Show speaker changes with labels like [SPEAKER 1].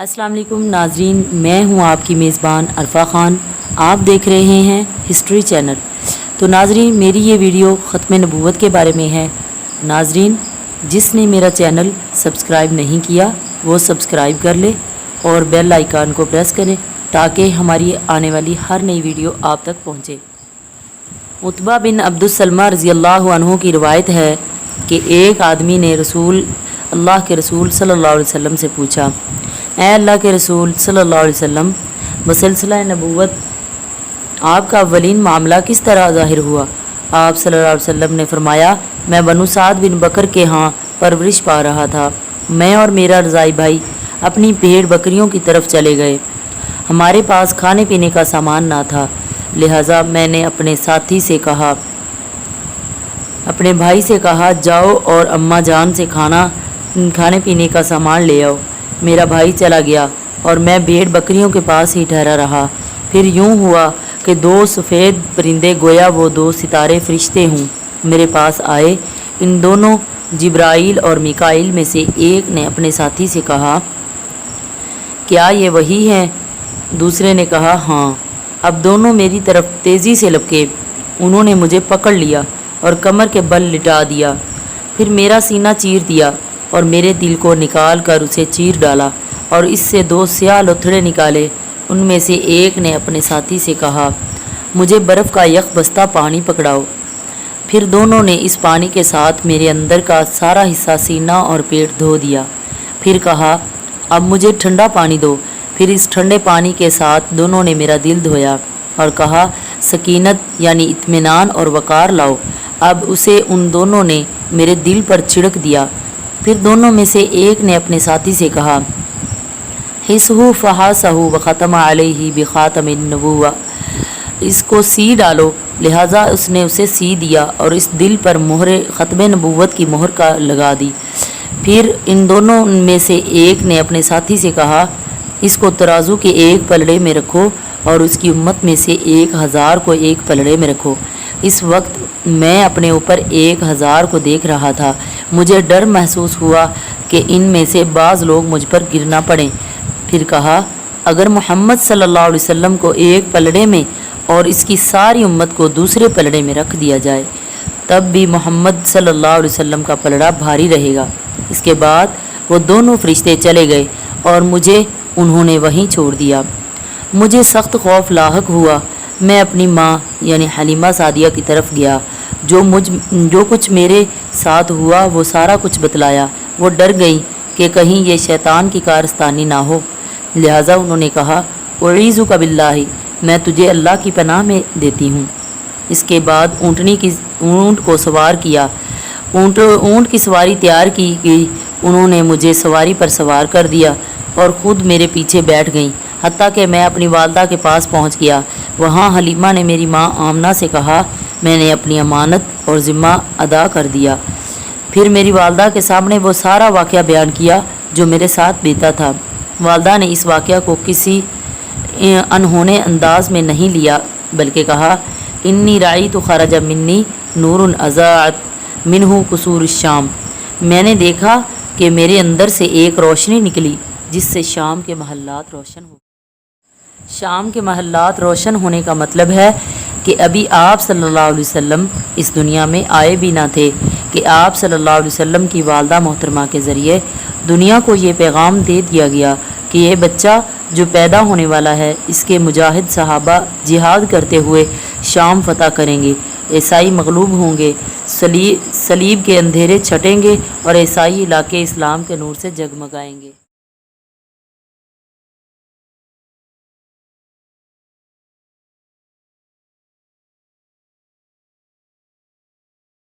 [SPEAKER 1] السلام علیکم ناظرین، میں ہوں آپ کی میزبان عرفہ خان۔ آپ دیکھ رہے ہیں ہسٹری چینل۔ تو ناظرین، میری یہ ویڈیو ختم نبوت کے بارے میں ہے۔ ناظرین، جس نے میرا چینل سبسکرائب نہیں کیا وہ سبسکرائب کر لے اور بیل آئیکن کو پریس کریں تاکہ ہماری آنے والی ہر نئی ویڈیو آپ تک پہنچے۔ عتبہ بن عبد السلمہ رضی اللہ عنہ کی روایت ہے کہ ایک آدمی نے اللہ کے رسول صلی اللہ علیہ وسلم سے پوچھا، اے اللہ کے رسول صلی اللہ علیہ وسلم، بسلسلہ نبوت آپ کا اولین معاملہ کس طرح ظاہر ہوا؟ آپ صلی اللہ علیہ وسلم نے فرمایا، میں بنو سعد بن بکر کے ہاں پرورش پا رہا تھا۔ میں اور میرا رضائی بھائی اپنی بھیڑ بکریوں کی طرف چلے گئے۔ ہمارے پاس کھانے پینے کا سامان نہ تھا، لہٰذا میں نے اپنے ساتھی سے کہا، اپنے بھائی سے کہا، جاؤ اور اماں جان سے کھانے پینے کا سامان لے آؤ۔ میرا بھائی چلا گیا اور میں بھیڑ بکریوں کے پاس ہی ٹھہرا رہا۔ پھر یوں ہوا کہ دو سفید پرندے، گویا وہ دو ستارے فرشتے ہوں، میرے پاس آئے۔ ان دونوں جبرائیل اور میکائیل میں سے ایک نے اپنے ساتھی سے کہا، کیا یہ وہی ہیں؟ دوسرے نے کہا، ہاں۔ اب دونوں میری طرف تیزی سے لپکے۔ انہوں نے مجھے پکڑ لیا اور کمر کے بل لٹا دیا، پھر میرا سینہ چیر دیا اور میرے دل کو نکال کر اسے چیر ڈالا اور اس سے دو سیاہ لوتھڑے نکالے۔ ان میں سے ایک نے اپنے ساتھی سے کہا، مجھے برف کا یک بستہ پانی پکڑاؤ۔ پھر دونوں نے اس پانی کے ساتھ میرے اندر کا سارا حصہ، سینہ اور پیٹ دھو دیا۔ پھر کہا، اب مجھے ٹھنڈا پانی دو۔ پھر اس ٹھنڈے پانی کے ساتھ دونوں نے میرا دل دھویا اور کہا، سکینت یعنی اطمینان اور وقار لاؤ۔ اب اسے ان دونوں نے میرے دل پر چھڑک دیا۔ پھر دونوں میں سے ایک نے اپنے ساتھی سے کہا، حسہ فحاسہ وختم علیہ بخاتم النبوہ، اس کو سی ڈالو۔ لہٰذا اس نے اسے سی دیا اور اس دل پر مہر ختم نبوت کی مہر کا لگا دی۔ پھر ان دونوں میں سے ایک نے اپنے ساتھی سے کہا، اس کو ترازو کے ایک پلڑے میں رکھو اور اس کی امت میں سے 1000 کو ایک پلڑے میں رکھو۔ اس وقت میں اپنے اوپر 1000 کو دیکھ رہا تھا۔ مجھے ڈر محسوس ہوا کہ ان میں سے بعض لوگ مجھ پر گر نہ پڑیں۔ پھر کہا، اگر محمد صلی اللہ علیہ وسلم کو ایک پلڑے میں اور اس کی ساری امت کو دوسرے پلڑے میں رکھ دیا جائے تب بھی محمد صلی اللہ علیہ وسلم کا پلڑا بھاری رہے گا۔ اس کے بعد وہ دونوں فرشتے چلے گئے اور مجھے انہوں نے وہیں چھوڑ دیا۔ مجھے سخت خوف لاحق ہوا۔ میں اپنی ماں یعنی حلیمہ سعدیہ کی طرف گیا۔ جو کچھ میرے ساتھ ہوا وہ سارا کچھ بتلایا۔ وہ ڈر گئی کہ کہیں یہ شیطان کی کارستانی نہ ہو، لہٰذا انہوں نے کہا، اعیذک باللہ، میں تجھے اللہ کی پناہ میں دیتی ہوں۔ اس کے بعد اونٹ کو سوار کیا۔ اونٹ کی سواری تیار کی گئی۔ انہوں نے مجھے سواری پر سوار کر دیا اور خود میرے پیچھے بیٹھ گئیں، حتیٰ کہ میں اپنی والدہ کے پاس پہنچ گیا۔ وہاں حلیمہ نے میری ماں آمنہ سے کہا، میں نے اپنی امانت اور ذمہ ادا کر دیا۔ پھر میری والدہ کے سامنے وہ سارا واقعہ بیان کیا جو میرے ساتھ بیتا تھا۔ والدہ نے اس واقعہ کو کسی انہونے انداز میں نہیں لیا بلکہ کہا، انی رأیت خرج منی نور اضاءت منہ قصور الشام، میں نے دیکھا کہ میرے اندر سے ایک روشنی نکلی جس سے شام کے محلات روشن ہو۔ شام کے محلات روشن ہونے کا مطلب ہے کہ ابھی آپ صلی اللہ علیہ وسلم اس دنیا میں آئے بھی نہ تھے، کہ آپ صلی اللہ علیہ وسلم کی والدہ محترمہ کے ذریعے دنیا کو یہ پیغام دے دیا گیا کہ یہ بچہ جو پیدا ہونے والا ہے، اس کے مجاہد صحابہ جہاد کرتے ہوئے شام فتح کریں گے، عیسائی مغلوب ہوں گے، صلیب کے اندھیرے چھٹیں گے اور عیسائی علاقے اسلام کے نور سے جگمگائیں گے۔